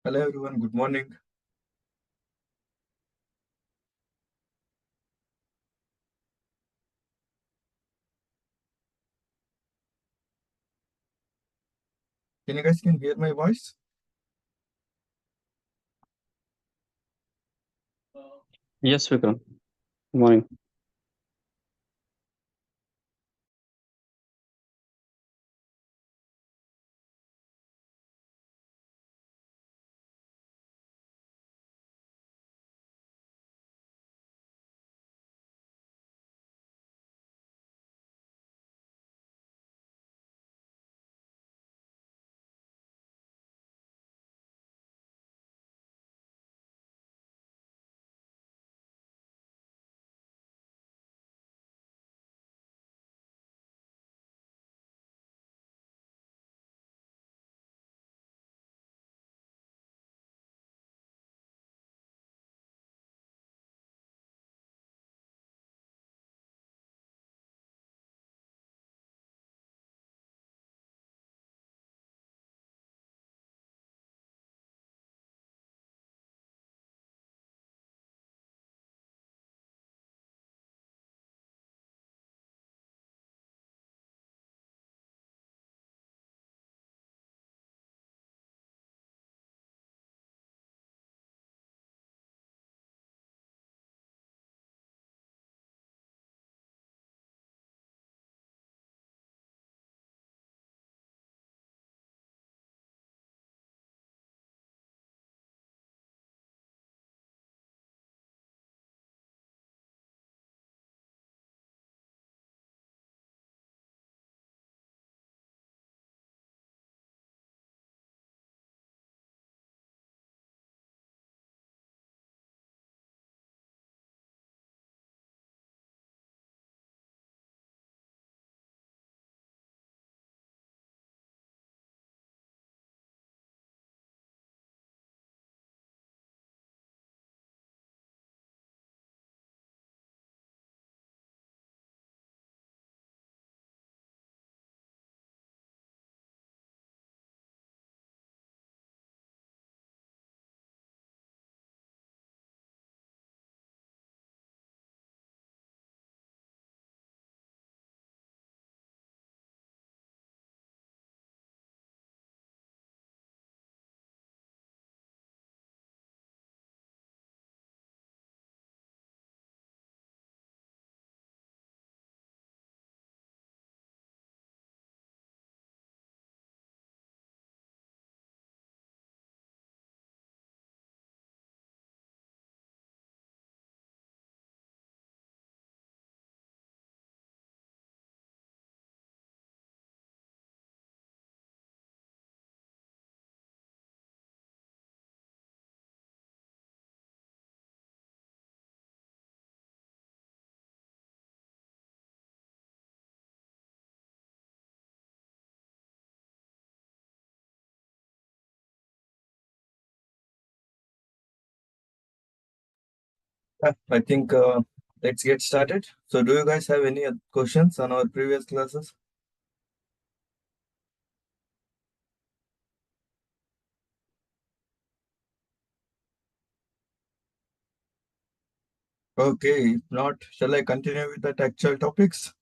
Hello everyone, good morning. Can you guys can hear my voice? Yes, Vikram. Good morning. I think let's get started. So, do you guys have any other questions on our previous classes? Okay, if not, shall I continue with the actual topics?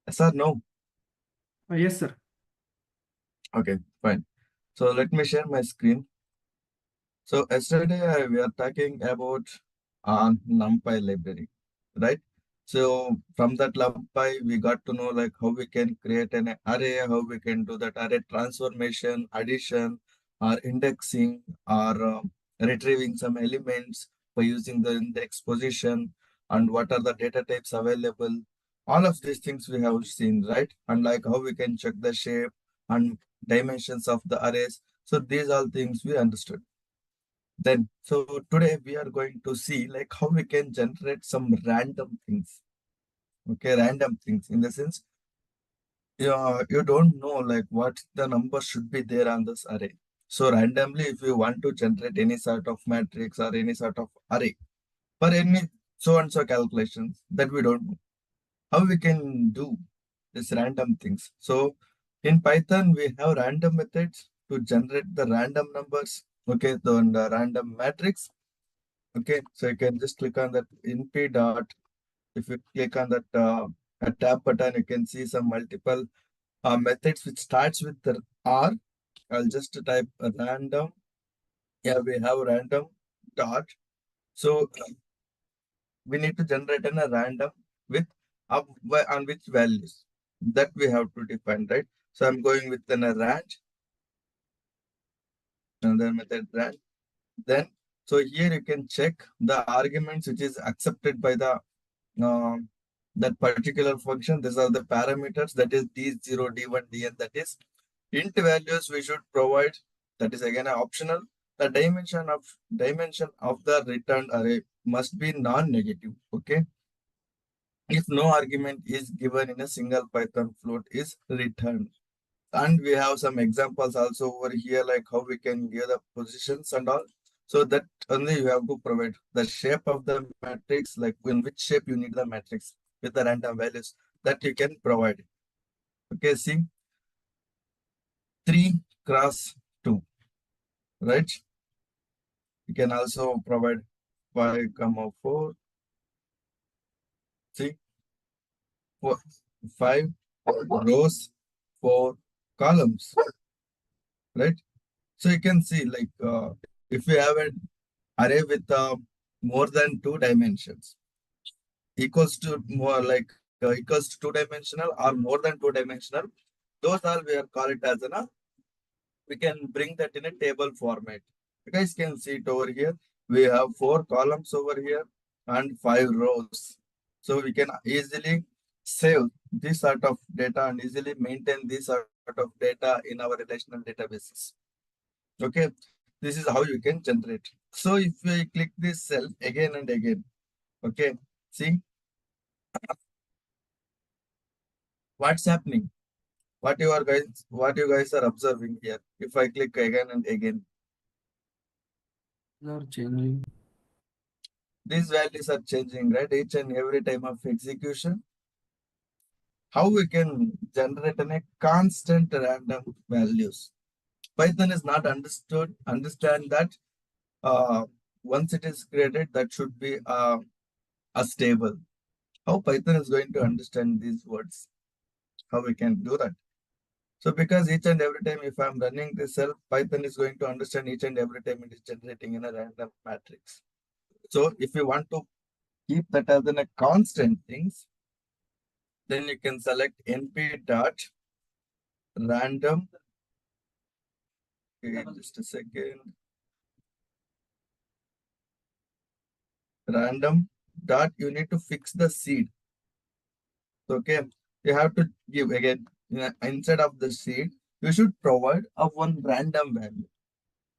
Yes or no? Yes, sir. Okay, fine. So, let me share my screen. So, yesterday we are talking about NumPy library, right? So, from that NumPy, we got to know like how we can create an array, how we can do that array transformation, addition, or indexing, or retrieving some elements by using the index position, and what are the data types available. All of these things we have seen, right? And like how we can check the shape and dimensions of the arrays. So, these all things we understood. Then, so today we are going to see like how we can generate some random things. Okay, random things in the sense, you don't know like what the number should be there on this array. So randomly, if you want to generate any sort of matrix or any sort of array for any so and so calculations that we don't know, how we can do this random things. So in Python, we have random methods to generate the random numbers. Okay, the random matrix. Okay, so you can just click on that np dot. If you click on that a tab button, you can see some multiple methods which starts with the R. I'll just type a random. Yeah, we have random dot. So we need to generate a random with on which values that we have to define, right? So I'm going with an a rand, and then method rand. Then so here you can check the arguments which is accepted by the that particular function. These are the parameters, that is d0, d1, dn, that is int values we should provide. That is again optional. The dimension of the returned array must be non-negative. Okay, if no argument is given in a single Python float is returned. And we have some examples also over here, like how we can give the positions and all. So that only you have to provide the shape of the matrix, like in which shape you need the matrix with the random values that you can provide. Okay, see 3 cross 2, right? You can also provide 5, 4. See 5 rows, 4 columns, right? So you can see like if we have an array with more than 2 dimensions, equals to more like equals to 2-dimensional or more than 2-dimensional, those all we are call it as an we can bring that in a table format. You guys can see it over here. We have 4 columns over here and 5 rows. So we can easily save this sort of data and easily maintain this sort of data in our relational databases. Okay, this is how you can generate. So if we click this cell again and again, okay, see what's happening, what you guys are observing here. If I click again and again, They are changing. these values are changing, right? Each and every time of execution. How we can generate a constant random values? Python is not understand that once it is created, that should be a stable. How Python is going to understand these words? How we can do that? So because each and every time if I'm running this cell, Python is going to understand each and every time it is generating in a random matrix. So if you want to keep that as in a constant things, then you can select np dot random. Okay, just a second. Random dot, you need to fix the seed. Okay, you have to give again instead of the seed, you should provide a one random value.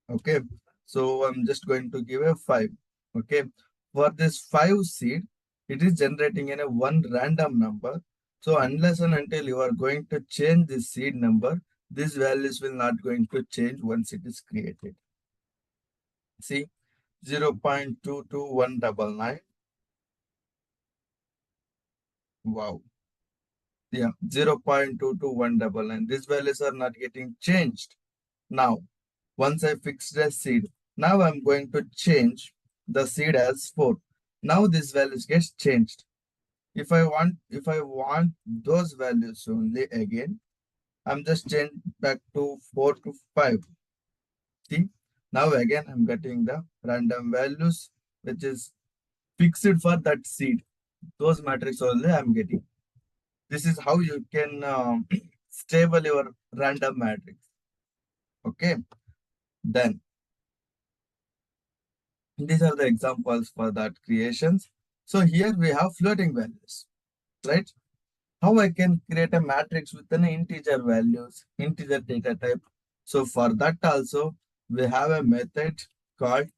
Okay, so I'm just going to give a 5. Okay, for this 5 seed, it is generating in a one random number. So unless and until you are going to change the seed number, these values will not going to change once it is created. See 0.22199. Wow. Yeah, 0.22199. These values are not getting changed. Now, once I fixed the seed, now I'm going to change the seed as 4. Now these values gets changed. If I want those values only again, I'm just change back to 4 to 5. See, now again I'm getting the random values which is fixed for that seed. Those matrix only I'm getting. This is how you can stable your random matrix. Okay, then these are the examples for that creations. So here we have floating values, right? How I can create a matrix with an integer values, integer data type. So for that also we have a method called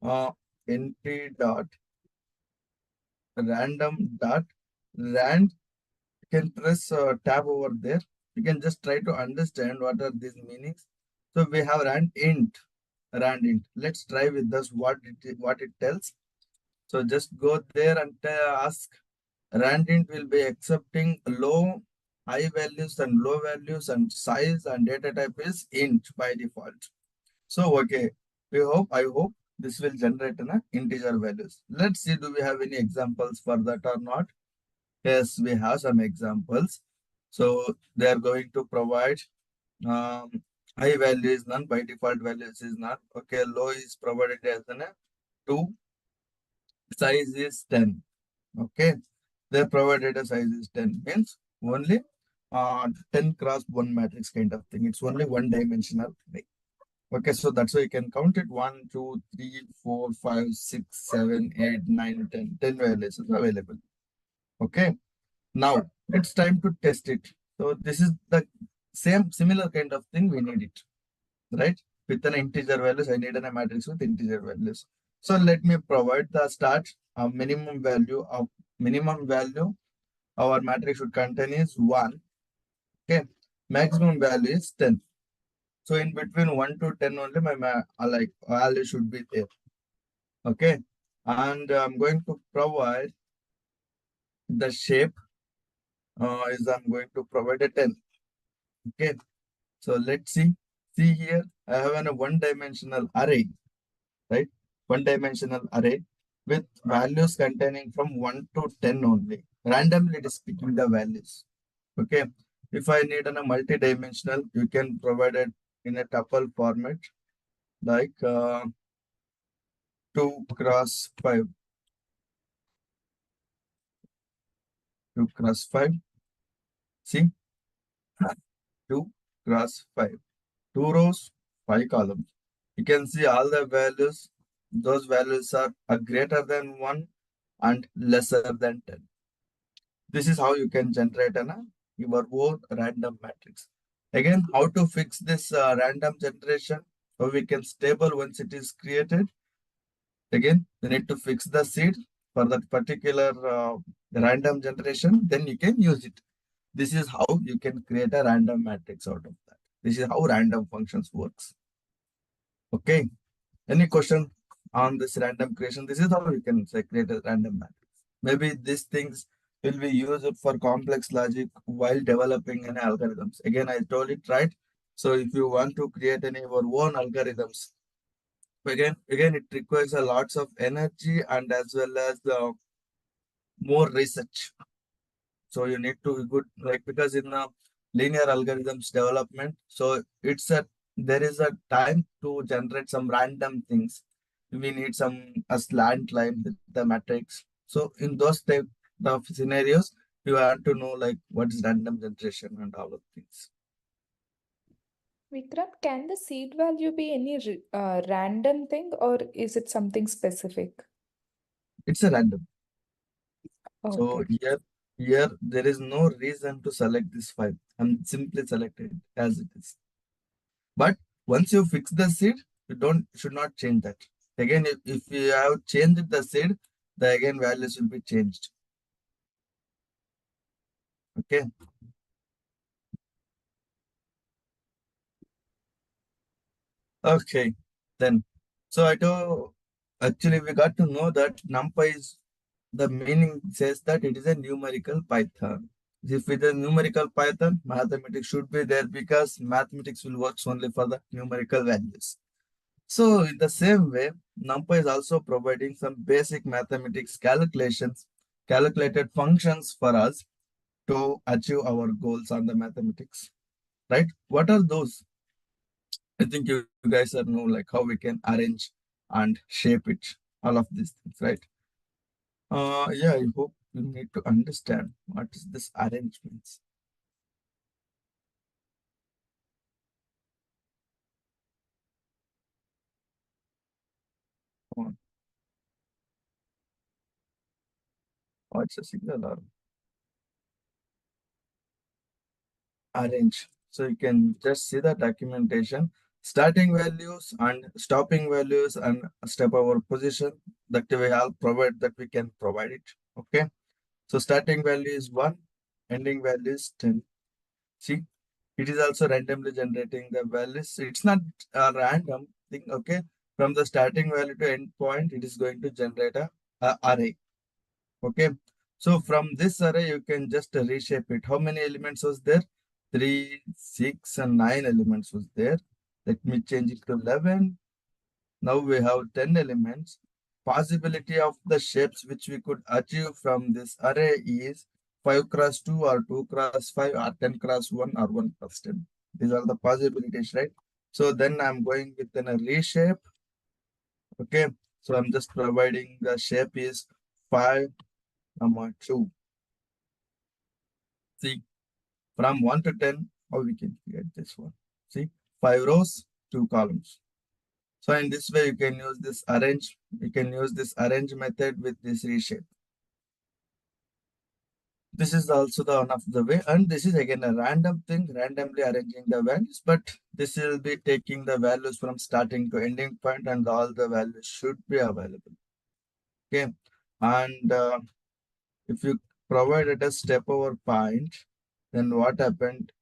np dot random dot rand. You can press tab over there. You can just try to understand what are these meanings. So we have rand int. Let's try with this what it tells. So just go there and ask rand int will be accepting low high values and low values, and size and data type is int by default. So okay, I hope this will generate an integer values. Let's see, do we have any examples for that or not? Yes, we have some examples. So they are going to provide um, high value is none, by default values is none. Okay, low is provided as an 2, size is 10. Okay, they provided a size is 10, means only 10 cross 1 matrix kind of thing. It's only one dimensional thing. Okay, so that's why you can count it 1, 2, 3, 4, 5, 6, 7, 8, 9, 10. 10 values is available. Okay, now it's time to test it. So this is the similar kind of thing we need it, right? With an integer values, I need a matrix with integer values. So let me provide the start minimum value our matrix should contain is 1. Okay, maximum value is 10. So in between 1 to 10 only my value should be there. Okay, and I'm going to provide the shape is I'm going to provide a 10. Okay, so let's see here I have a one dimensional array, right? One dimensional array with values containing from 1 to 10 only. Randomly it is picking the values. Okay, if I need a multi-dimensional, you can provide it in a tuple format like 2 cross 5. 2 cross 5. See, 2 cross 5. 2 rows, 5 columns. You can see all the values. Those values are greater than 1 and lesser than 10. This is how you can generate your own random matrix. Again, how to fix this random generation? So we can stable once it is created. Again, you need to fix the seed for that particular random generation. Then you can use it. This is how you can create a random matrix out of that. This is how random functions works. Okay. Any question on this random creation? This is how you can say create a random matrix. Maybe these things will be used for complex logic while developing any algorithms. Again, I told it right. So if you want to create any of your own algorithms, again, it requires a lots of energy and as well as more research. So you need to be good, like because in linear algorithms development, so there is a time to generate some random things. We need a slant line with the matrix. So in those type of scenarios, you want to know like what is random generation and all of things. Vikram, can the seed value be any random thing or is it something specific? It's a random. So Okay. here there is no reason to select this 5. I'm simply selected as it is. But once you fix the seed, you should not change that. Again, if you have changed the seed, the again values will be changed. Okay. Okay. Then, so actually we got to know that NumPy is, the meaning says that it is a numerical Python. If it is numerical Python, mathematics should be there because mathematics will work only for the numerical values. So in the same way, NumPy is also providing some basic mathematics calculations, calculated functions for us to achieve our goals on the mathematics, right? What are those? I think you guys are know like how we can arrange and shape it, all of these things, right? Yeah, I hope you need to understand what is this arrangements. Oh, it's a signal or arrange. So you can just see the documentation, starting values and stopping values and step over position that we have provide that we can provide it. Okay. So starting value is 1, ending value is 10. See, it is also randomly generating the values. It's not a random thing. Okay. From the starting value to end point, it is going to generate a array. Okay. So from this array, you can just reshape it. How many elements was there? 3, 6, and 9 elements was there. Let me change it to 11. Now we have 10 elements. Possibility of the shapes which we could achieve from this array is 5 cross 2 or 2 cross 5 or 10 cross 1 or 1 cross 10. These are the possibilities, right? So then I'm going with a reshape. Okay. So I'm just providing the shape is 5, 2. See, from 1 to 10, how we can create this one. See, 5 rows, 2 columns. So in this way, you can use this arrange. You can use this arrange method with this reshape. This is also the one of the way, and this is again a random thing, randomly arranging the values, but this will be taking the values from starting to ending point, and all the values should be available. Okay, and if you provided a step over point, then what happened?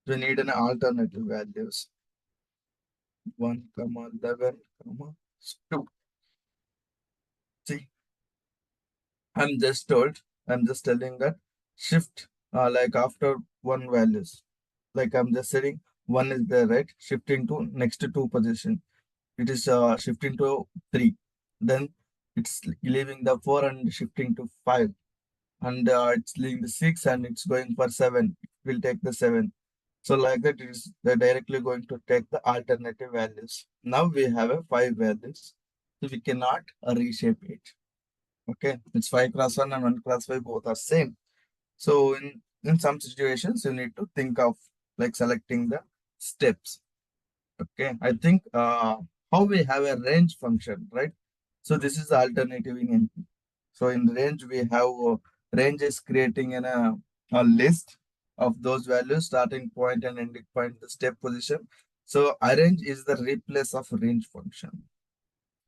We need an alternative values. 1, 11, 2. See, I'm just telling that shift like after 1 values. Like I'm just saying 1 is there, right? Shifting to next 2 position. It is shifting to 3. Then it's leaving the 4 and shifting to 5. And it's leaving the 6 and it's going for 7. It will take the 7. So like that, they're directly going to take the alternative values. Now we have a 5 values. So we cannot reshape it. Okay, it's 5 cross 1 and 1 cross 5, both are same. So in some situations, you need to think of like selecting the steps. Okay, I think how we have a range function, right? So this is the alternative in NP. So in range, we have range is creating a list of those values, starting point and ending point, the step position. So arrange is the replace of range function.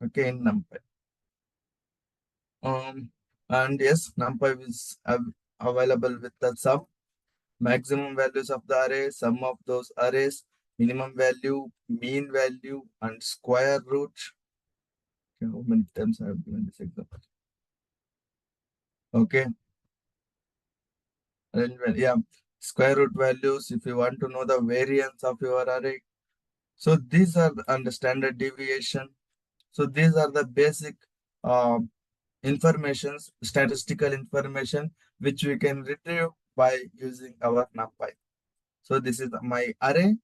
Okay, in NumPy. And yes, NumPy is available with the sum, maximum values of the array, sum of those arrays, minimum value, mean value, and square root. Okay, how many times I have given this example? Okay. Arrangement, yeah. Square root values, if you want to know the variance of your array. So these are under standard deviation. So these are the basic informations, statistical information, which we can retrieve by using our NumPy. So this is my array.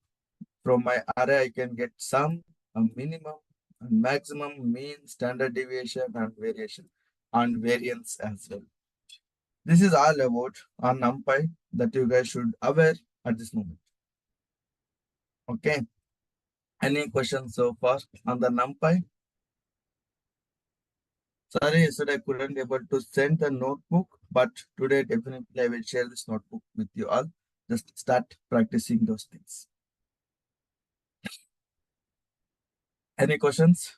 From my array, I can get sum, a minimum, a maximum, mean, standard deviation, and variation, and variance as well. This is all about on NumPy that you guys should aware at this moment. Okay. Any questions so far on the NumPy? Sorry, yesterday I couldn't able to send the notebook, but today definitely I will share this notebook with you all. Just start practicing those things. Any questions?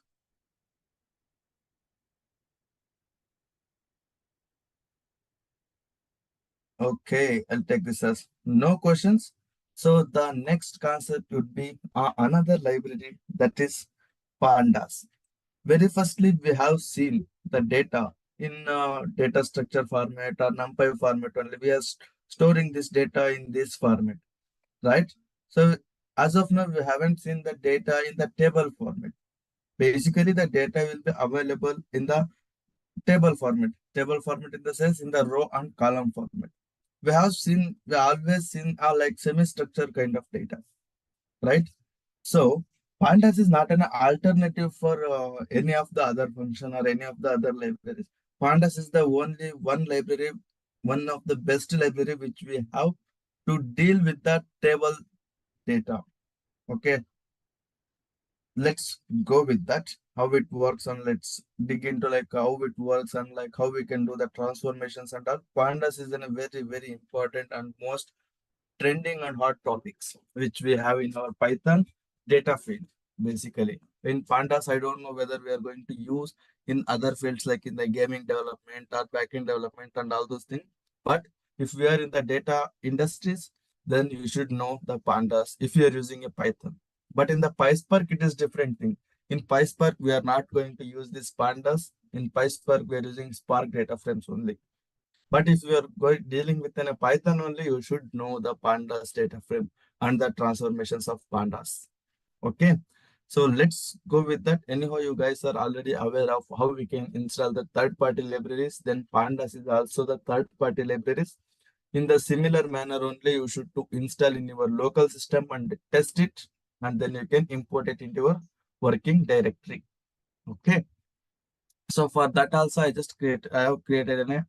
Okay, I'll take this as no questions. So the next concept would be another library, that is pandas. Very firstly, we have seen the data in data structure format or NumPy format only. We are storing this data in this format, right? So as of now, we haven't seen the data in the table format. Basically, the data will be available in the table format. Table format in the sense in the row and column format. We always seen like semi-structured kind of data, right? So pandas is not an alternative for any of the other function or any of the other libraries. Pandas is the only one library, one of the best library which we have to deal with the table data. Okay, let's go with that, how it works, and let's dig into like how it works and like how we can do the transformations and all. Pandas is a very, very important and most trending and hot topics which we have in our Python data field. Basically, in pandas, I don't know whether we are going to use in other fields like in the gaming development or backend development and all those things. But if we are in the data industries, then you should know the pandas if you are using a Python. But in the PySpark, it is different thing. In PySpark, we are not going to use these pandas. in PySpark, we are using Spark data frames only. But if you are dealing with a Python only, you should know the pandas data frame and the transformations of pandas. Okay. So let's go with that. Anyhow, you guys are already aware of how we can install the third-party libraries. Then pandas is also the third-party libraries. In the similar manner only, you should to install in your local system and test it, and then you can import it into your working directory. Okay. So for that also, I have created a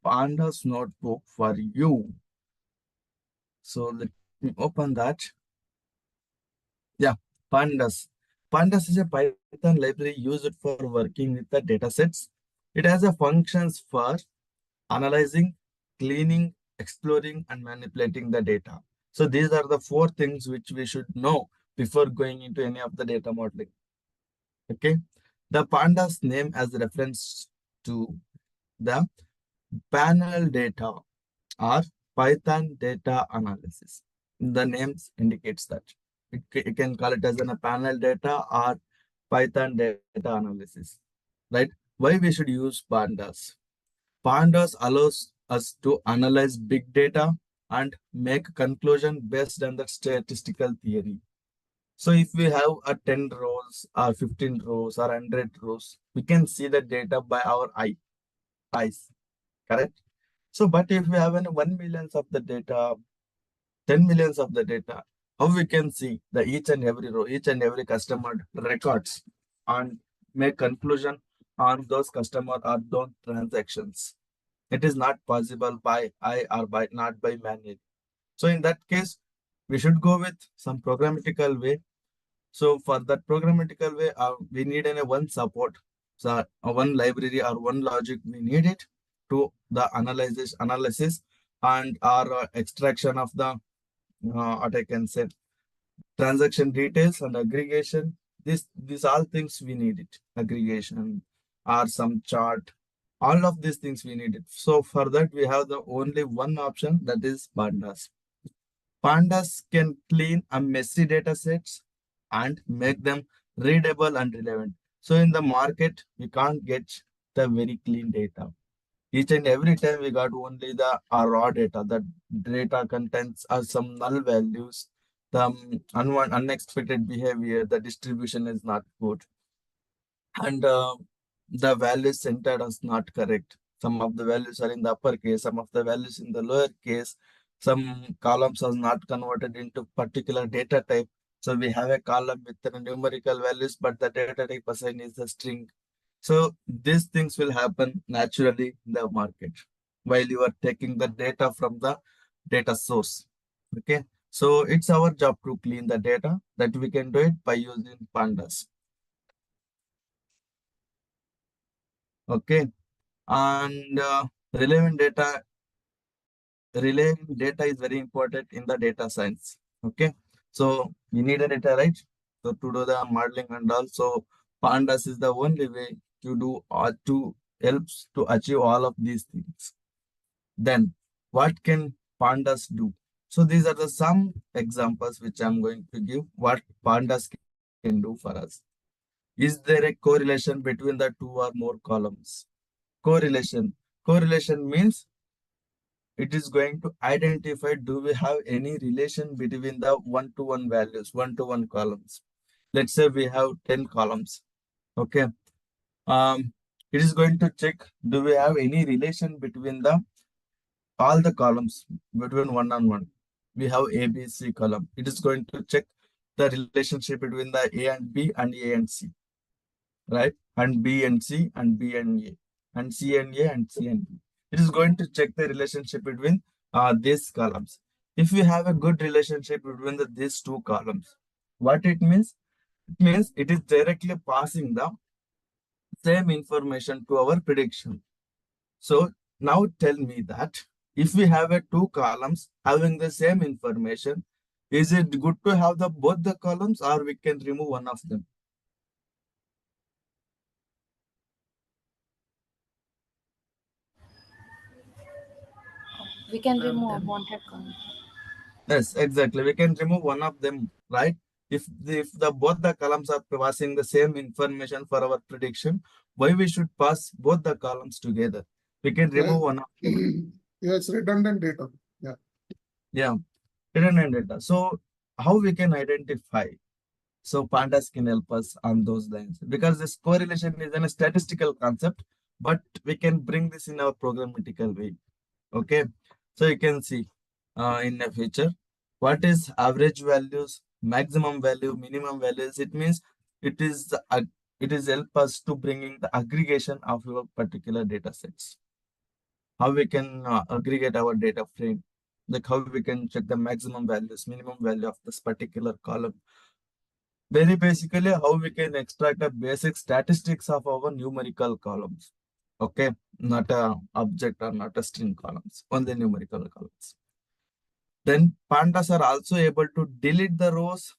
pandas notebook for you. So let me open that. Yeah, pandas. Pandas is a Python library used for working with the datasets. It has a functions for analyzing, cleaning, exploring, and manipulating the data. So these are the 4 things which we should know before going into any of the data modeling. Okay. The pandas name as reference to the panel data or Python data analysis. The names indicates that. You can call it as a panel data or Python data analysis, right? Why we should use pandas? Pandas allows us to analyze big data and make conclusion based on the statistical theory. So if we have a 10 rows or 15 rows or 100 rows, we can see the data by our eyes, correct? So, but if we have 1 million of the data, 10 millions of the data, how we can see the each and every row, each and every customer records and make conclusion on those customer or those transactions. It is not possible by eye or not by manual. So in that case, we should go with some programmatical way. So for that programmatical way, we need one support. So one library or one logic we need it to the analysis and our extraction of the what I can say transaction details and aggregation. These all things we need it. Aggregation or some chart. All of these things we need it. So for that we have the only one option, that is pandas. Pandas can clean a messy data sets and make them readable and relevant. So in the market, we can't get the very clean data. Each and every time we got only the raw data. The data contains some null values, the unexpected behavior, the distribution is not good, and the values centered is not correct. Some of the values are in the upper case, some of the values in the lower case. Some columns are not converted into particular data type. So we have a column with the numerical values, but the data type assigned is a string. So these things will happen naturally in the market while you are taking the data from the data source. Okay. So it's our job to clean the data, that we can do it by using pandas. Okay. And relevant data is very important in the data science. Okay. So we need a data, right? So to do the modeling and also pandas is the only way to do or to helps to achieve all of these things. Then what can pandas do? So these are the some examples which I'm going to give what pandas can do for us. Is there a correlation between the 2 or more columns? Correlation means it is going to identify, do we have any relation between the 1-to-1 values, 1-to-1 columns. Let's say we have 10 columns. Okay. It is going to check, do we have any relation between all the columns between 1-on-1. We have A, B, C column. It is going to check the relationship between the A and B and A and C, right? And B and C and B and A and C and A and C and B. It is going to check the relationship between these columns. If we have a good relationship between these 2 columns, what it means? It means it is directly passing the same information to our prediction. So now tell me that if we have 2 columns having the same information, is it good to have both the columns, or we can remove one of them? We can remove unwanted column. Yes, exactly. We can remove one of them, right? If both the columns are passing the same information for our prediction, why we should pass both the columns together? We can remove one of Yes, redundant data. yeah, redundant data. So how we can identify? So pandas can help us on those lines because this correlation is a statistical concept, but we can bring this in our programmatical way. Okay, so you can see in a feature what is average values, maximum value, minimum values. It means it is it is help us to bringing the aggregation of your particular data sets. How we can aggregate our data frame, like how we can check the maximum values, minimum value of this particular column. Very basically, how we can extract the basic statistics of our numerical columns. Okay, not a object or not a string columns, only numerical columns. Then pandas are also able to delete the rows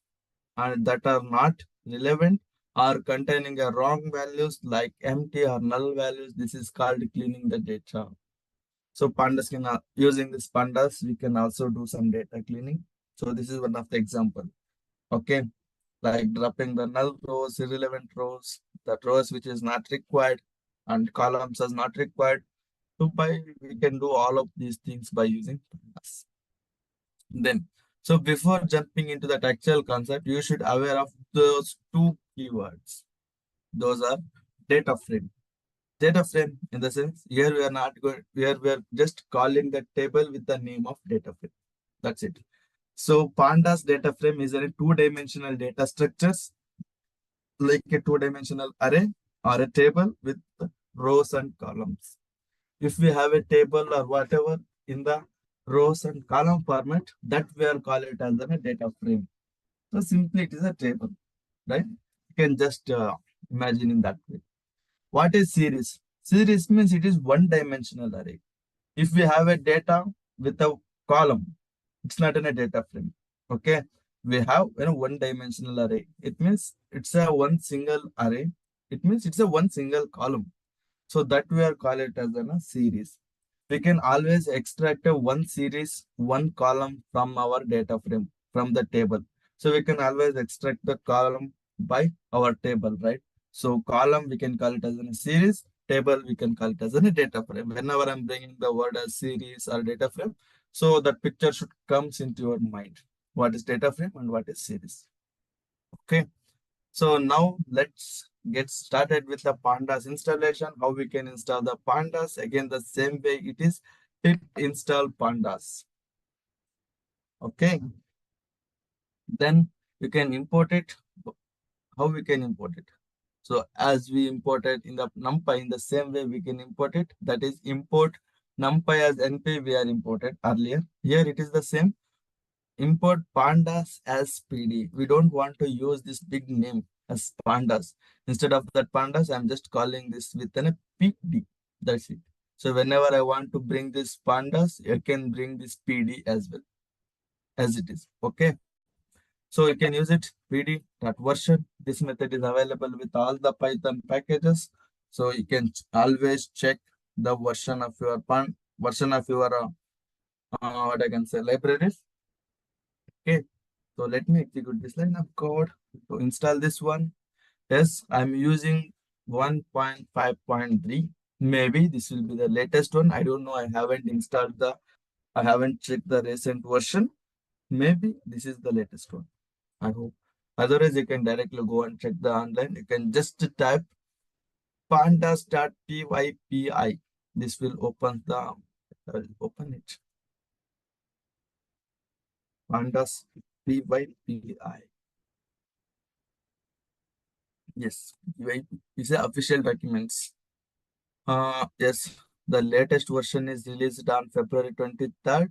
and that are not relevant or containing a wrong values like empty or null values. This is called cleaning the data. So pandas can using this pandas, we can also do some data cleaning. So this is one of the example. Okay, like dropping the null rows, irrelevant rows, that rows which is not required, and columns is not required. So we can do all of these things by using pandas. Then, so before jumping into that actual concept, you should aware of those two keywords. Those are data frame. Data frame in the sense here we are not going, here we are just calling the table with the name of data frame. That's it. So pandas data frame is a two-dimensional data structures like a two-dimensional array or a table with rows and columns. If we have a table or whatever in the rows and column format, that we are call it as a data frame. So simply it is a table, right? You can just imagine in that way. What is series? Series means it is one-dimensional array. If we have a data with a column, it's not in a data frame. Okay, we have one-dimensional array. It means it's a one single array. It means it's a one single column. So that we are call it as a series. We can always extract a one series, one column from our data frame, from the table. So we can always extract the column by our table, right? So column, we can call it as a series. Table, we can call it as a data frame. Whenever I'm bringing the word as series or data frame, so that picture should comes into your mind. What is data frame and what is series? Okay. So now let's get started with the pandas installation. How we can install the pandas? Again, the same way it is pip install pandas. Okay. Then we can import it. How we can import it? So as we imported in the NumPy, in the same way we can import it. That is import NumPy as NP we are imported earlier. Here it is the same. Import pandas as PD. We don't want to use this big name as pandas. Instead of that pandas, I'm just calling this with a PD. That's it. So whenever I want to bring this pandas, I can bring this PD as well as it is. Okay. So you can use it pd.version. This method is available with all the Python packages. So you can always check the version of your what I can say libraries. Okay. So let me execute this line of code to install this one. Yes, I'm using 1.5.3. Maybe this will be the latest one. I don't know. I haven't checked the recent version. Maybe this is the latest one. I hope. Otherwise, you can directly go and check the online. You can just type pandas.pypi. This will open the, I will open it. Pandas pypi. Yes, pypi is the official documents. Yes, the latest version is released on February 23rd,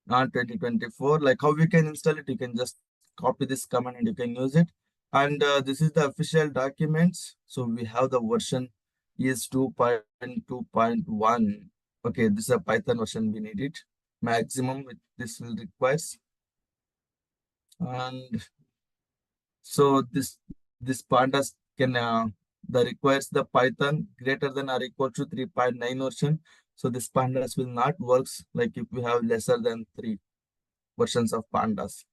2024. Like how we can install it, you can just copy this command and you can use it. And this is the official documents. So we have the version is 2.2.1. Okay, this is a Python version. We need it. Maximum this will requires. And so this pandas can the requires the Python greater than or equal to 3.9 version. So this pandas will not works like if we have lesser than 3 versions of pandas.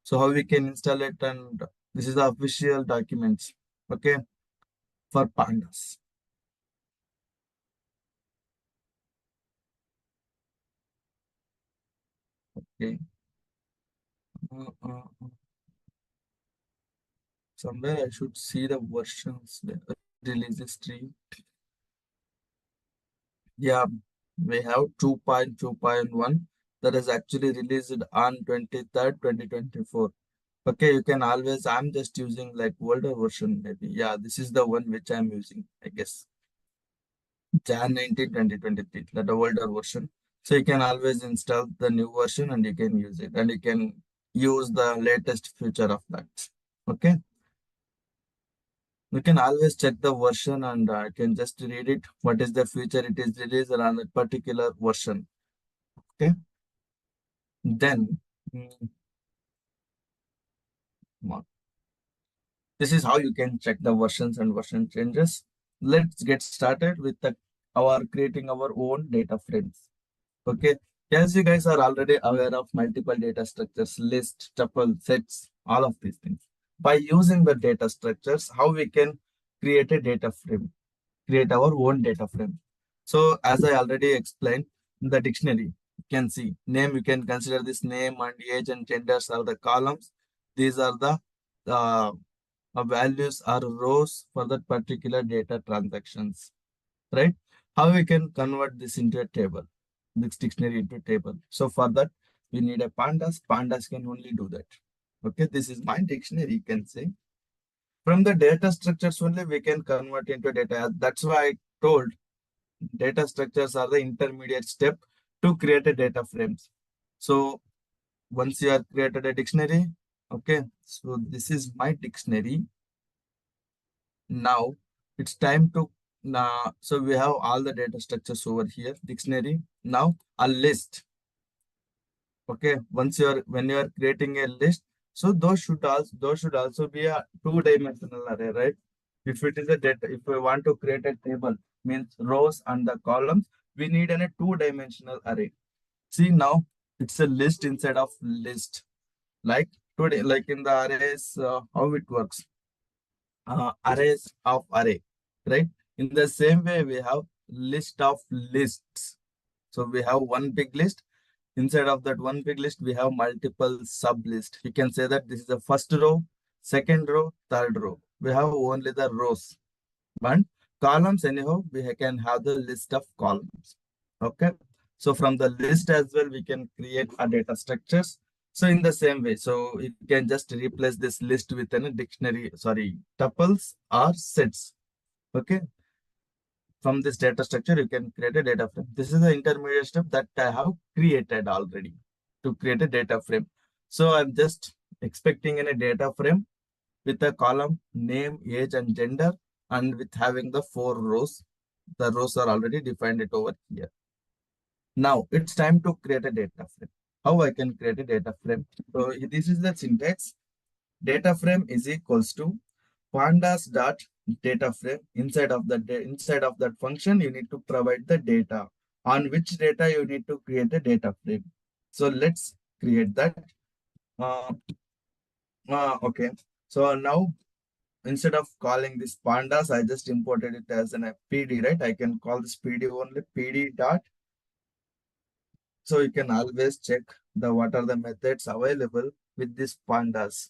So how we can install it, and this is the official documents, okay, for pandas. Okay. Somewhere I should see the versions there. Release history. Yeah, we have 2.2.1 that is actually released on 23rd, 2024. Okay, you can always, I'm just using like older version maybe. Yeah, this is the one which I'm using, I guess. Jan 19, 2023, that older version. So you can always install the new version and you can use it and you can use the latest feature of that. Okay. You can always check the version and can just read it. What is the feature it is released on that particular version. Okay. Then this is how you can check the versions and version changes. Let's get started with our creating our own data frames. Okay. As you guys are already aware of multiple data structures, list, tuple, sets, all of these things. By using the data structures, how we can create a data frame, create our own data frame. So as I already explained, in the dictionary, you can see name, you can consider this name and age and genders are the columns. These are the values are rows for that particular data transactions, right? How we can convert this into a table, this dictionary into a table. So for that, we need a pandas. Pandas can only do that. Okay, this is my dictionary, you can say. From the data structures only, we can convert into data. That's why I told data structures are the intermediate step to create a data frames. So once you have created a dictionary, okay, so this is my dictionary. Now it's time to so we have all the data structures over here, dictionary. Now a list. Okay, once when you are creating a list, so those should also be a two-dimensional array, right? If it is a data, if we want to create a table, means rows and the columns, we need a two-dimensional array. See, now it's a list inside of list. Like today, like in the arrays, how it works. Arrays of array, right? In the same way, we have list of lists. So we have one big list. Inside of that one big list, we have multiple sub list. You can say that this is the first row, second row, third row. We have only the rows. But columns, anyhow, we can have the list of columns. Okay. So from the list as well, we can create a data structures. So in the same way, so you can just replace this list with a dictionary, sorry, tuples or sets. Okay. From this data structure, you can create a data frame. This is the intermediate step that I have created already to create a data frame. So I'm just expecting in a data frame with a column, name, age, and gender, and with having the 4 rows. The rows are already defined it over here. Now it's time to create a data frame. How I can create a data frame? So this is the syntax. Data frame is equals to pandas dot data frame. Inside of that function, you need to provide the data. On which data you need to create a data frame. So let's create that. Okay. So now instead of calling this pandas, I just imported it as an PD, right? I can call this PD only PD dot. So you can always check what are the methods available with this pandas.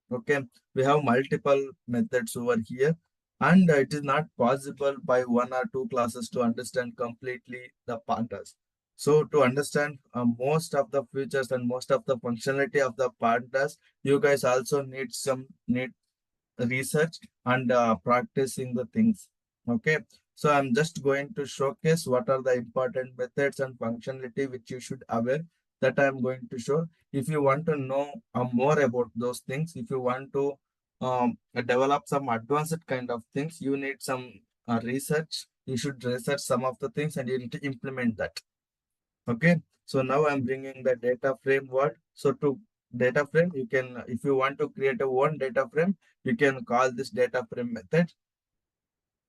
Okay, we have multiple methods over here, and it is not possible by 1 or 2 classes to understand completely the pandas. So to understand most of the features and most of the functionality of the pandas, you guys also need research and practicing the things. Okay, so I'm just going to showcase what are the important methods and functionality which you should aware, that I'm going to show. If you want to know more about those things, if you want to develop some advanced kind of things, you need some research. You should research some of the things and you need to implement that. Okay, so now I'm bringing the data frame word. So to data frame, you can, if you want to create a one data frame, you can call this data frame method.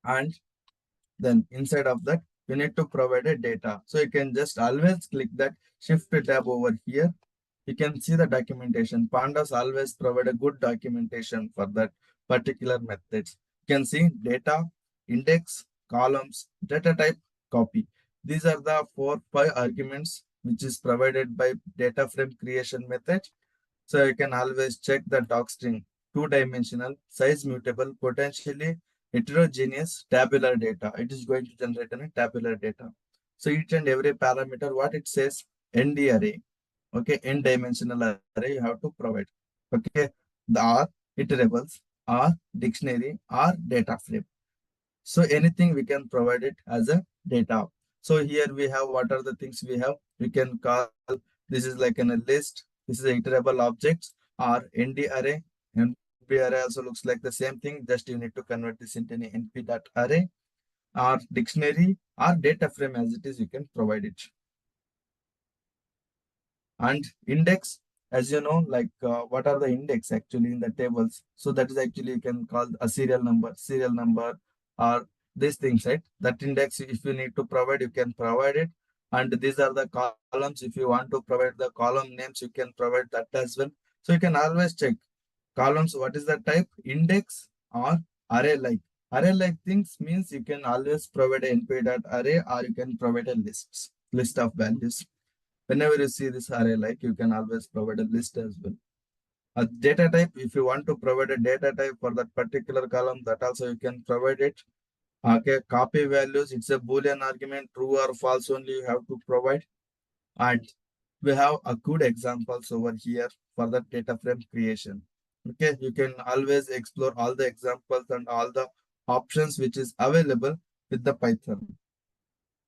And then inside of that, you need to provide a data. So you can just always click that shift tab over here. You can see the documentation. Pandas always provide a good documentation for that particular methods. You can see data, index, columns, data type, copy. These are the 4-5 arguments which is provided by data frame creation method. So you can always check the docstring, two-dimensional, size mutable, potentially heterogeneous tabular data. It is going to generate a tabular data. So each and every parameter, what it says, ND array. Okay, n-dimensional array you have to provide. Okay, the R iterables, R dictionary, R data frame. So anything we can provide it as a data. So here we have what are the things we have. We can call this is like in a list. This is a iterable objects or ND array. NP array also looks like the same thing. Just you need to convert this into an NP.array or dictionary or data frame as it is. You can provide it. And index, as you know, like what are the index actually in the tables? So that is actually you can call a serial number, or these things, right? That index, if you need to provide, you can provide it. And these are the columns. If you want to provide the column names, you can provide that as well. So you can always check columns. What is the type? Index or array like. Array like things means you can always provide an np.array or you can provide a list of values. Whenever you see this array like, you can always provide a list as well. A data type, if you want to provide a data type for that particular column, that also you can provide it. Okay, copy values, it's a Boolean argument, true or false only you have to provide. And we have a good examples over here for the data frame creation. Okay, you can always explore all the examples and all the options which is available with the Python,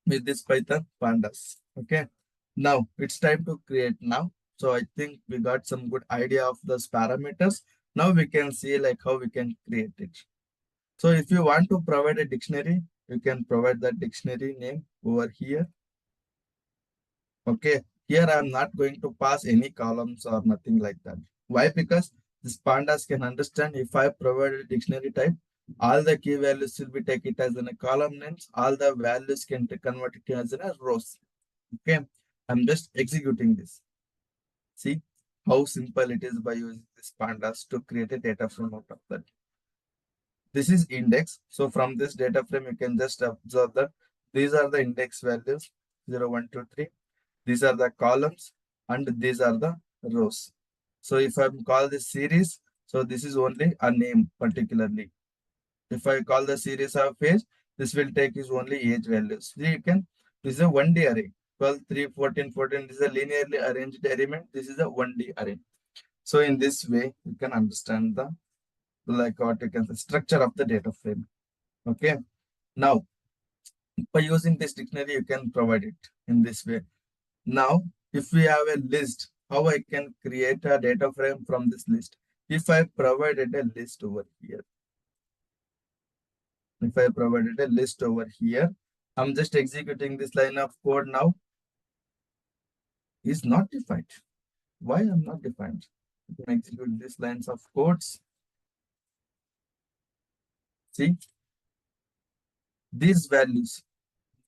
with this Python pandas. Okay. Now it's time to create now. So I think we got some good idea of those parameters. Now we can see like how we can create it. So if you want to provide a dictionary, you can provide that dictionary name over here. Okay, here I'm not going to pass any columns or nothing like that. Why? Because this pandas can understand if I provide a dictionary type, all the key values will be take it as in a column names, all the values can convert it as in a rows. Okay. I'm just executing this. See how simple it is by using this pandas to create a data frame out of that. This is index. So from this data frame, you can just observe that these are the index values 0, 1, 2, 3. These are the columns and these are the rows. So if I call this series, so this is only a name particularly. If I call the series of age, this will take is only age values. So you can, this is a 1D array. 12, 3, 14, 14. This is a linearly arranged element. This is a 1D array. So in this way, you can understand the the structure of the data frame. Okay. Now, by using this dictionary, you can provide it in this way. Now, if we have a list, how I can create a data frame from this list? If I provided a list over here, I'm just executing this line of code now. Is not defined. Why I'm not defined? You can execute these lines of codes. See, these values,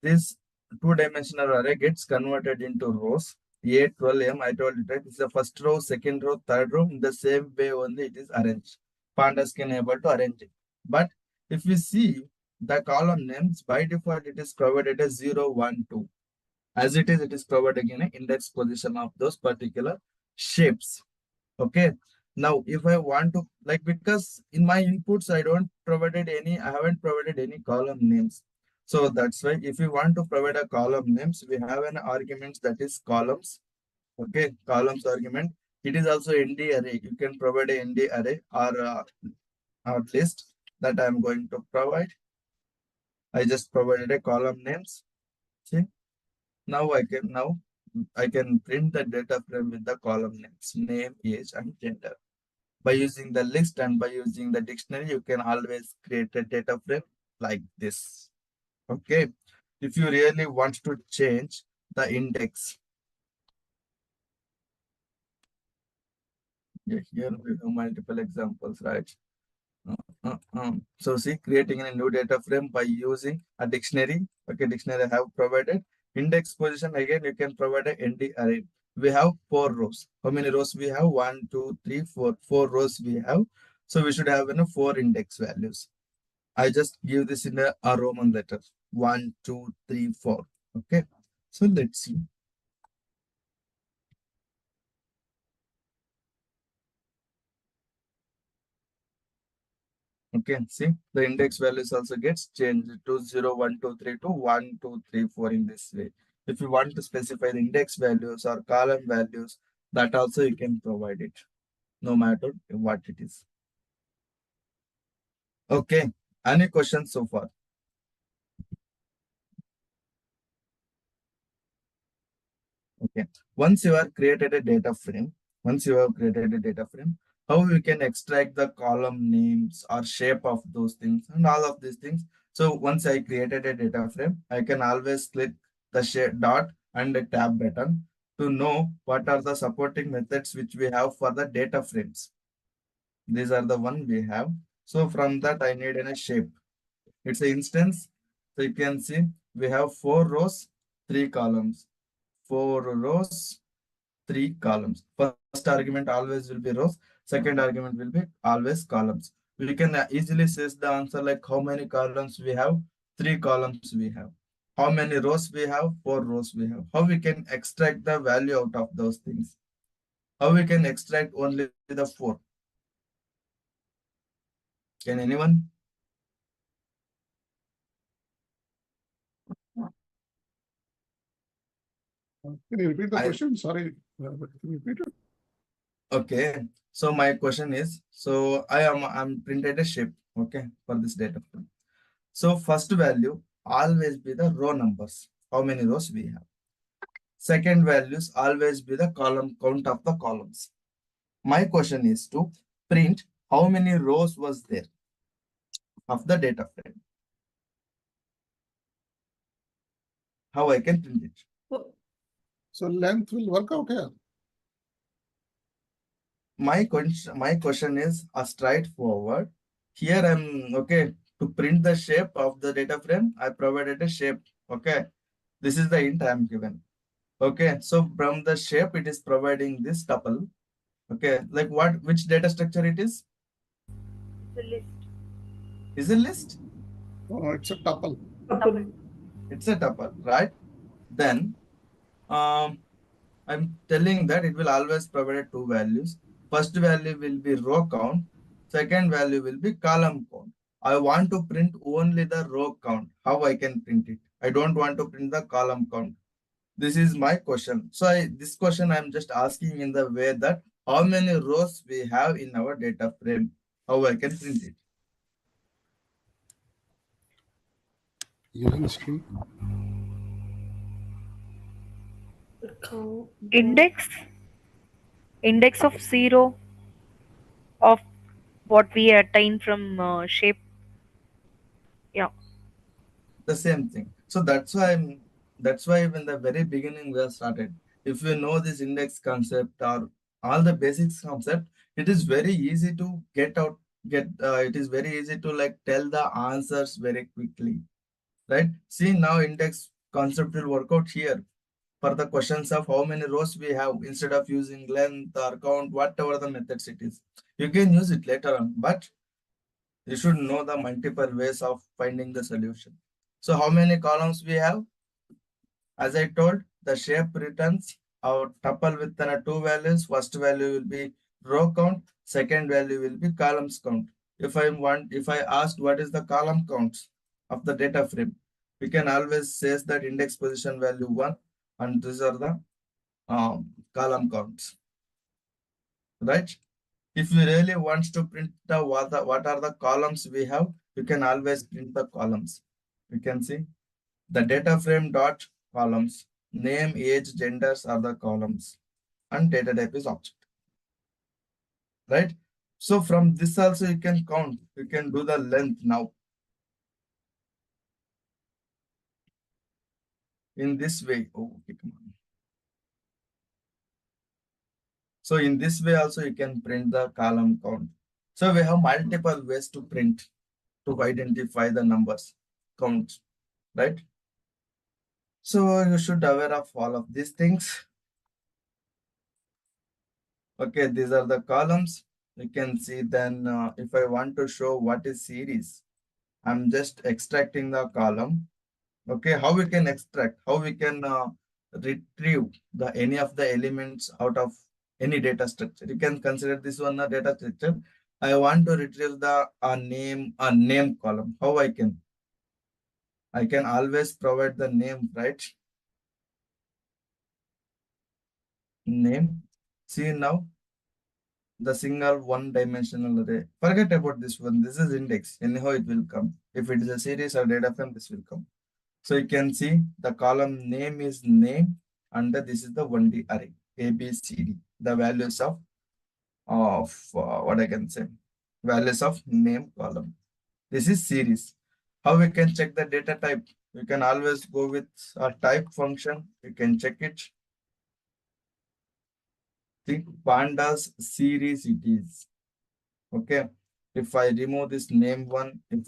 this two-dimensional array gets converted into rows. A 12 M, I told you that this is the first row, second row, third row. In the same way only it is arranged. Pandas can able to arrange it. But if we see the column names, by default it is provided as 0, 1, 2. As it is provided in an index position of those particular shapes. Okay. Now, if I want to, like, because in my inputs, I haven't provided any column names. So that's why if you want to provide a column names, we have an argument that is columns. Okay. Columns argument. It is also ND array. You can provide a ND array or list that I'm going to provide. I just provided a column names. See. Now I can print the data frame with the column names, name, age, and gender. By using the list and by using the dictionary, you can always create a data frame like this. Okay. If you really want to change the index, here we have multiple examples, right? So see, creating a new data frame by using a dictionary. Okay, dictionary I have provided. Index position, again, you can provide a ND array. We have 4 rows. How many rows we have? 1, 2, 3, 4. 4 rows we have. So we should have 4 index values. I just give this in a Roman letter. 1, 2, 3, 4. Okay. So let's see. Okay, see the index values also gets changed to 0, 1, 2, 3 to 1, 2, 3, 4 in this way. If you want to specify the index values or column values, that also you can provide it, no matter what it is. Okay, any questions so far? Okay, once you have created a data frame, how we can extract the column names or shape of those things and all of these things. So once I created a data frame, I can always click the shape dot and the tab button to know what are the supporting methods which we have for the data frames. These are the one we have. So from that I need a shape. It's an instance. So you can see we have 4 rows, 3 columns. 4 rows, 3 columns. First argument always will be rows. Second argument will be always columns. We can easily say the answer like how many columns we have. 3 columns we have. How many rows we have? 4 rows we have. How we can extract the value out of those things? How we can extract only the 4? Can anyone? Can you repeat the I- question? Sorry, but can you repeat it? Okay. So my question is, so I'm printed a shape, okay, for this data frame. So first value always be the row numbers, how many rows we have. Second values always be the column count of the columns. My question is to print how many rows was there of the data frame. How I can print it. So length will work out here. My question is a straightforward. Here I'm okay to print the shape of the data frame. I provided a shape. Okay, this is the int I am given. Okay, so from the shape it is providing this tuple. Okay, like which data structure it is? The list. Is a list? Oh, it's a tuple. It's a tuple, right? Then I'm telling that it will always provide 2 values. First value will be row count. Second value will be column count. I want to print only the row count. How I can print it? I don't want to print the column count. This is my question. So this question I'm just asking in the way that how many rows we have in our data frame. How I can print it? Using string. Index of 0 of what we attain from shape. Yeah. The same thing. So that's why in the very beginning we have started. If you know this index concept or all the basics concept, it is very easy to it is very easy to like tell the answers very quickly, right? See now index concept will work out here for the questions of how many rows we have instead of using length or count, whatever the methods it is. You can use it later on, but you should know the multiple ways of finding the solution. So how many columns we have? As I told, the shape returns our tuple with 2 values. First value will be row count. Second value will be columns count. If I asked what is the column counts of the data frame, we can always say that index position value 1, and these are the column counts, right? If you really want to print the what are the columns we have, you can always print the columns. You can see the data frame dot columns, name, age, genders are the columns, and data type is object, right? So from this also you can count, you can do the length now. In this way, oh, okay, come on. So in this way also you can print the column count. So we have multiple ways to print to identify the numbers, count, right? So you should aware of all of these things. Okay, these are the columns. You can see then if I want to show what is series, I'm just extracting the column. Okay, how we can extract, how we can retrieve any of the elements out of any data structure. You can consider this one a data structure. I want to retrieve the name column. How I can? I can always provide the name, right? Name. See now the single one-dimensional array. Forget about this one. This is index. Anyhow, it will come. If it is a series or data frame, this will come. So you can see the column name is name, and this is the 1D array, A, B, C, D. The values of what I can say, values of name column. This is series. How we can check the data type? We can always go with a type function. You can check it. See, pandas series it is. Okay. If I remove this name one, if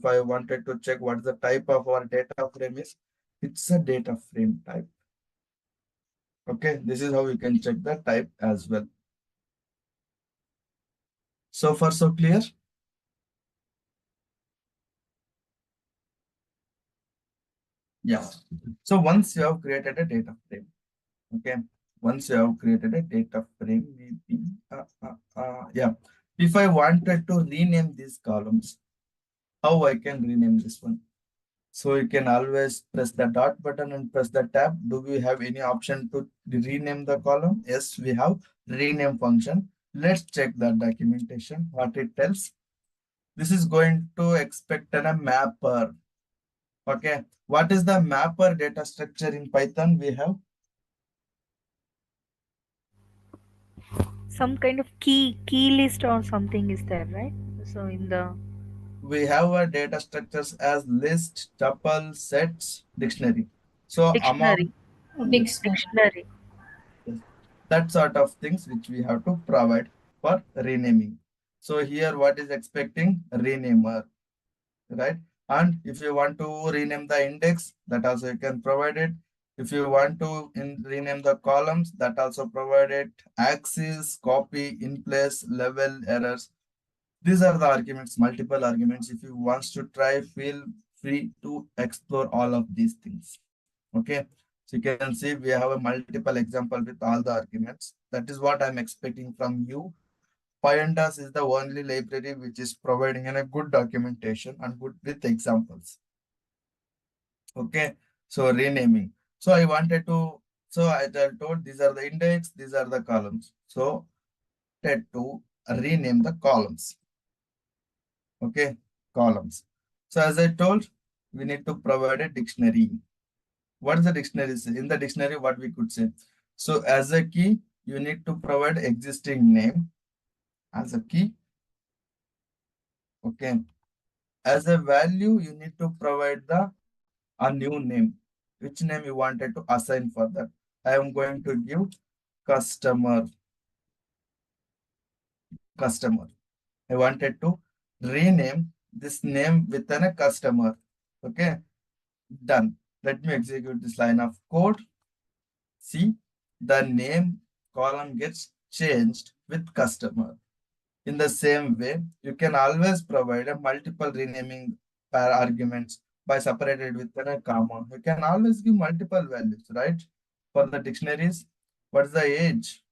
I wanted to check what the type of our data frame is, it's a data frame type. Okay, this is how we can check the type as well. So far, so clear? Yeah. So once you have created a data frame, okay, once you have created a data frame, maybe, yeah. If I wanted to rename these columns, how I can rename this one? So you can always press the dot button and press the tab. Do we have any option to rename the column? Yes, we have rename function. Let's check the documentation, what it tells. This is going to expect a mapper. Okay, what is the mapper data structure in Python? We have Some kind of key list or something is there, right? So in the our data structures as list, tuple, sets, dictionary. So dictionary. among Dictionary. that sort of things which we have to provide for renaming. So here what is expecting renamer, right? And if you want to rename the index, that also you can provide it. If you want to rename the columns, that also provided. Axis, copy, in place, level, errors. These are the arguments, multiple arguments. If you want to try, feel free to explore all of these things. Okay. So you can see we have a multiple example with all the arguments. That is what I'm expecting from you. Pandas is the only library which is providing a good documentation and good with examples. Okay. So renaming. So I wanted to, so I told these are the index, these are the columns. So to rename the columns. Okay, columns. So as I told, we need to provide a dictionary. What is the dictionary say? In the dictionary, what we could say? So as a key, you need to provide existing name as a key. Okay. As a value, you need to provide a new name. Which name you wanted to assign for that? I am going to give customer. I wanted to rename this name within a customer. Okay, done. Let me execute this line of code. See, the name column gets changed with customer. In the same way, you can always provide a multiple renaming arguments by separated with a comma. You can always give multiple values, right? For the dictionaries, what's the age?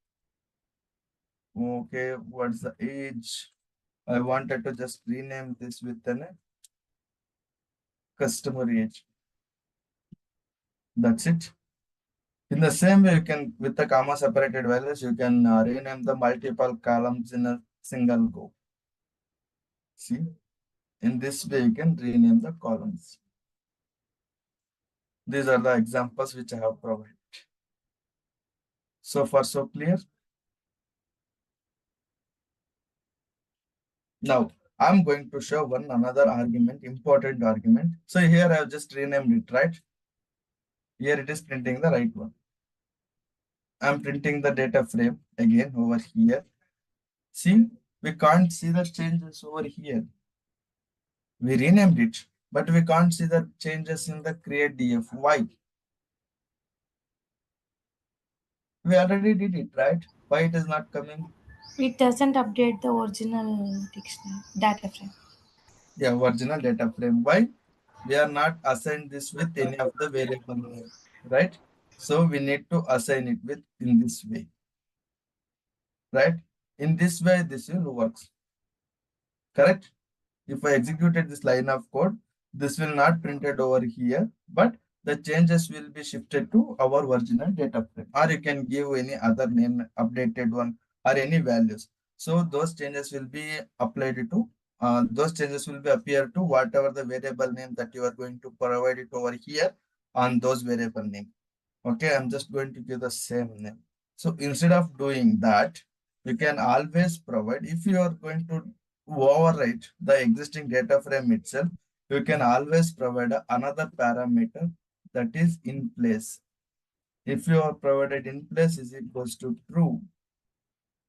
Okay, what's the age? I wanted to just rename this with a customer age. That's it. In the same way, you can, with the comma separated values, you can rename the multiple columns in a single go. See, in this way, you can rename the columns. These are the examples which I have provided. So far, so clear? Now, I'm going to show another argument, important argument. So here I have just renamed it, right? Here it is printing the right one. I'm printing the data frame again over here. See, we can't see the changes over here. We renamed it, but we can't see the changes in the create df. Why? We already did it, right? Why it is not coming? It doesn't update the original dictionary data frame. Yeah, original data frame. Why? We are not assigned this with any of the variable name, right? So we need to assign it with in this way, right? In this way, this will works. correct? If I executed this line of code, this will not printed over here, but the changes will be shifted to our original data frame, or you can give any other name, updated one, or any values. So those changes will be applied to, those changes will be appear to whatever the variable name that you are going to provide it over here on those variable name. Okay, I'm just going to give the same name. So instead of doing that, you can always provide, if you are going to overwrite the existing data frame itself, you can always provide another parameter that is in place. If you are provided in place is equals to true,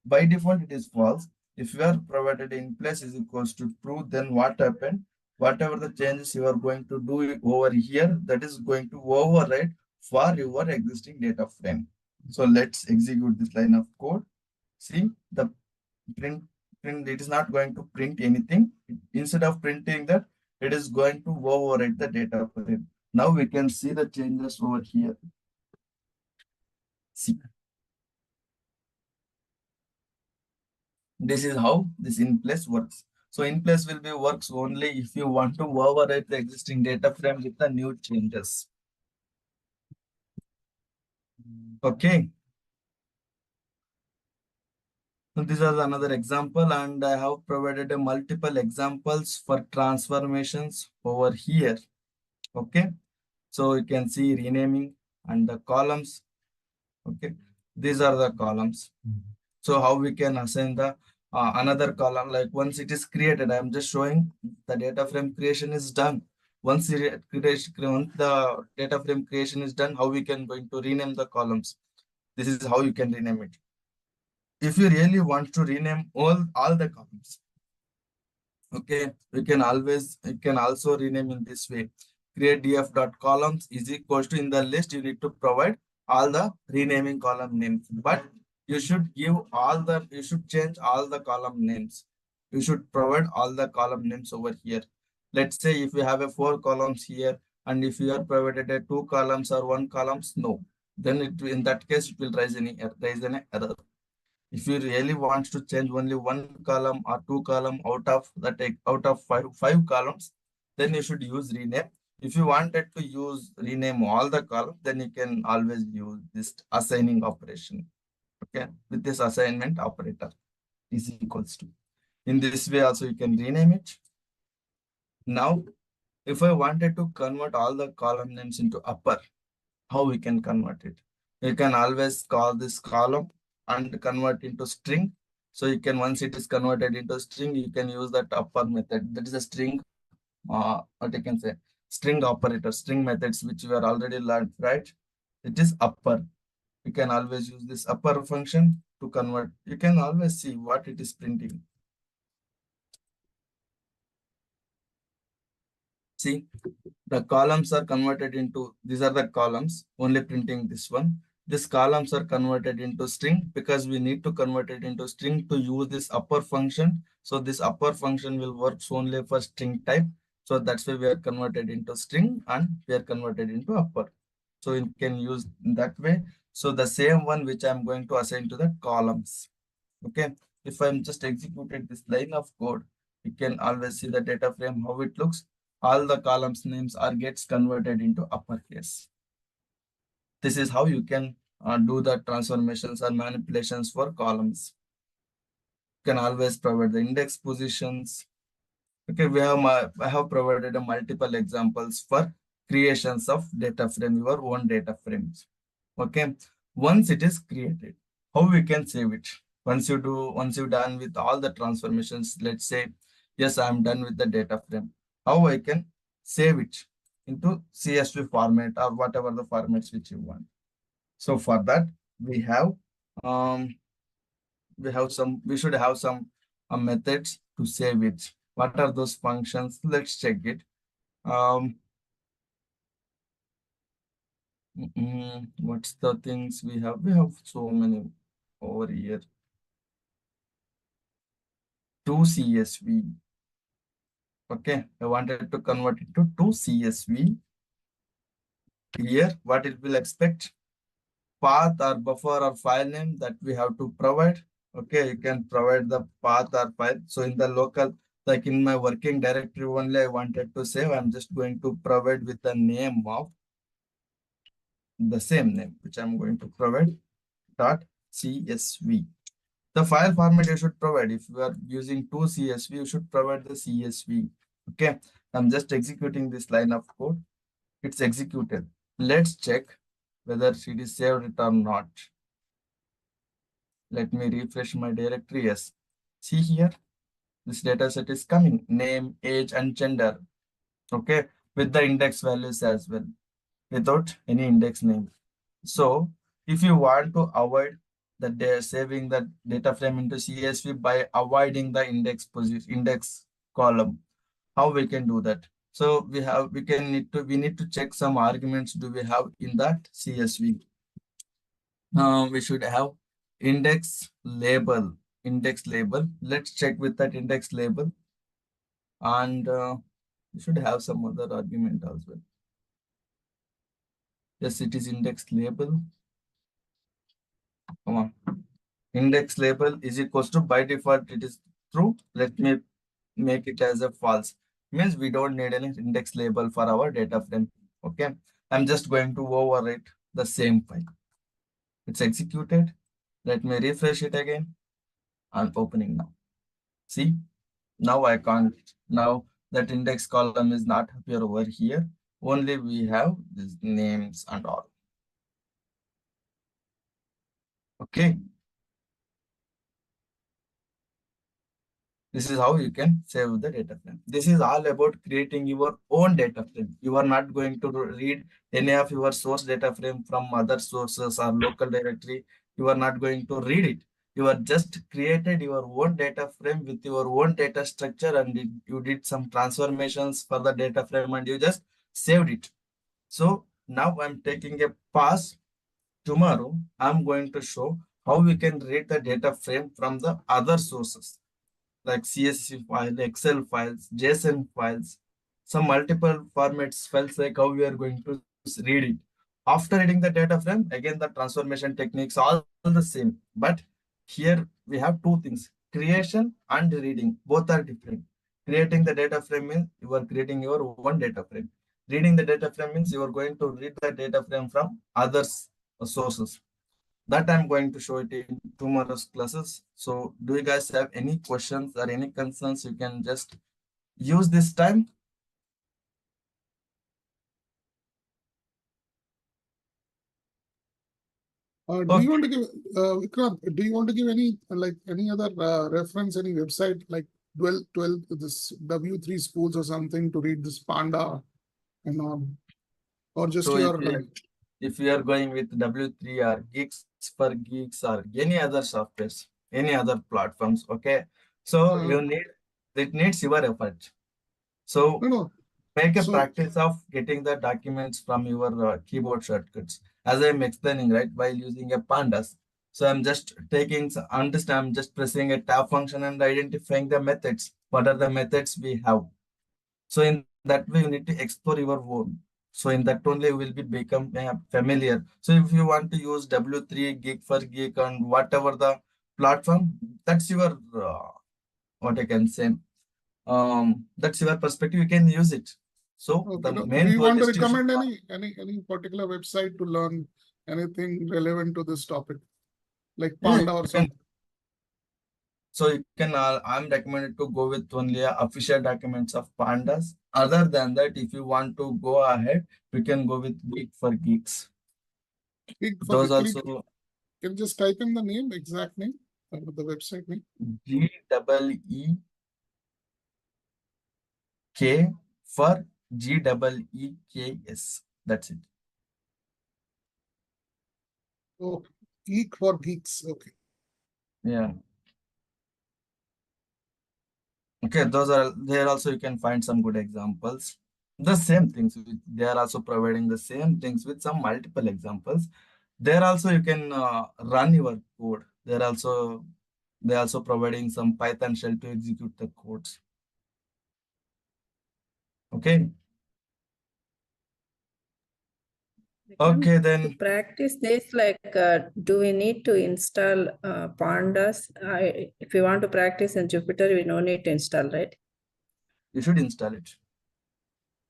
by default it is false. If you are provided in place is equals to true, then what happened? Whatever the changes you are going to do over here, that is going to override for your existing data frame. So let's execute this line of code. See, the print, it is not going to print anything. Instead of printing that, it is going to override the data frame. Now we can see the changes over here. See, this is how this in place works. So in place will be works only if you want to override the existing data frame with the new changes. Okay. So this is another example, and I have provided a multiple examples for transformations over here. Okay. So you can see renaming and the columns. Okay. These are the columns. So how we can assign the another column, like once it is created, I'm just showing the data frame creation is done. Once the data frame creation is done, how we can going to rename the columns. This is how you can rename it. If you really want to rename all the columns, okay, you can also rename in this way. Create df.columns is equals to, in the list you need to provide all the renaming column names, but you should change all the column names. You should provide all the column names over here. Let's say if you have a 4 columns here, and if you are provided a 2 columns or 1 columns, no, then in that case it will raise an error. If you really want to change only 1 column or 2 column out of five columns, then you should use rename. If you wanted to use rename all the columns, then you can always use this assigning operation. Okay, with this assignment operator is equals to. In this way also you can rename it. Now, if I wanted to convert all the column names into upper, how we can convert it? You can always call this column and convert into string. So you can, once it is converted into string, you can use that upper method. That is a string, what you can say, string operator, string methods, which we are already learned, right? It is upper. You can always use this upper function to convert. You can always see what it is printing. See, the columns are converted into, these are the columns, only printing this one. These columns are converted into string because we need to convert it into string to use this upper function. So this upper function will work only for string type. So that's why we are converted into string and we are converted into upper. So you can use in that way. So the same one which I'm going to assign to the columns. Okay. If I'm just executed this line of code, you can always see the data frame, how it looks. All the columns names gets converted into uppercase. This is how you can do the transformations and manipulations for columns. You can always provide the index positions. Okay, I have provided a multiple examples for creations of data frame, your own data frames. Okay, once it is created, how we can save it? Once you're done with all the transformations, let's say, yes, I'm done with the data frame. How I can save it into CSV format or whatever the formats which you want. So for that, we should have some methods to save it. What are those functions? Let's check it. What's the things we have? We have so many over here. To CSV. Okay, I wanted to convert it to CSV. Here, what it will expect? Path or buffer or file name that we have to provide. Okay, you can provide the path or file. So in the like in my working directory only I wanted to save, I'm just going to provide with the name of the same name, which I'm going to provide .csv. The file format you should provide. If you are using two CSV, you should provide the CSV. Okay, I'm just executing this line of code. It's executed. Let's check whether it is saved it or not. Let me refresh my directory. Yes, see here, this data set is coming, name, age, and gender. Okay, with the index values as well, without any index name. So if you want to avoid that they're saving the data frame into CSV by avoiding the index position, index column, how we can do that? So we need to check some arguments do we have in that CSV. We should have index label. Let's check with that index label, and we should have some other argument as well. Yes, it is index label. Come on. Index label is equals to, by default it is true. Let me make it as a false. Means we don't need any index label for our data frame. Okay, I'm just going to overwrite the same file. It's executed. Let me refresh it again. I'm opening now. See, now I can't. Now that index column is not appear over here. Only we have these names and all. Okay. This is how you can save the data frame. This is all about creating your own data frame. You are not going to read any of your source data frame from other sources or local directory. You are not going to read it. You are just created your own data frame with your own data structure, and you did some transformations for the data frame and you just saved it. So now I'm taking a pause. Tomorrow I'm going to show how we can read the data frame from the other sources, like CSV file, Excel files, JSON files, some multiple formats files, like how we are going to read it. After reading the data frame, again, the transformation techniques all the same. But here we have two things, creation and reading. Both are different. Creating the data frame means you are creating your own data frame. Reading the data frame means you are going to read the data frame from others sources. That I'm going to show it in tomorrow's classes. So do you guys have any questions or any concerns? You can just use this time. Do you want to give, Vikrant, do you want to give any, like any other reference, any website like 12, this W3 schools or something to read this Panda and all, or just So your if you are going with W3 or Geeks for Geeks or any other softwares, any other platforms, okay? So it needs your effort. So no. make a So- practice of getting the documents from your keyboard shortcuts. As I'm explaining, right, while using a pandas. So I'm just I'm just pressing a tab function and identifying the methods. What are the methods we have? So in that way, you need to explore your own. So in that only you will be become familiar. So if you want to use W3, Geek for Geek, and whatever the platform, that's your what I can say. That's your perspective. You can use it. So Okay, the do main you goal want to is to recommend any particular website to learn anything relevant to this topic, like Panda or something? So you can, I'm recommended to go with only official documents of pandas. Other than that, if you want to go ahead, we can go with Geek for Geeks. Geek for Those Geek. also Can you just type in the name, exact name, the website name? GEEK for GEEKS. That's it. Oh, Geek for Geeks. Okay. Yeah. Okay, those are there. Also, you can find some good examples. The same things. They are also providing the same things with some multiple examples. There also you can run your code. They're also providing some Python shell to execute the codes. Okay. Okay, then. To practice this, like, do we need to install pandas? If we want to practice in Jupyter, we no need to install, right? you should install it.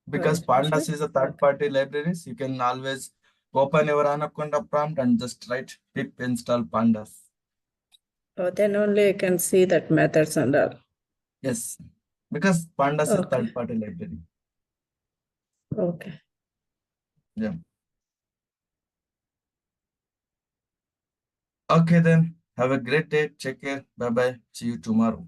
Because Right. Pandas is a third-party libraries, you can always open your Anaconda prompt and just write pip install Pandas. Oh, then only you can see that methods and all. Yes, because Pandas is a Okay. third-party library. Okay. Yeah. Okay, then have a great day. Take care. Bye bye. See you tomorrow.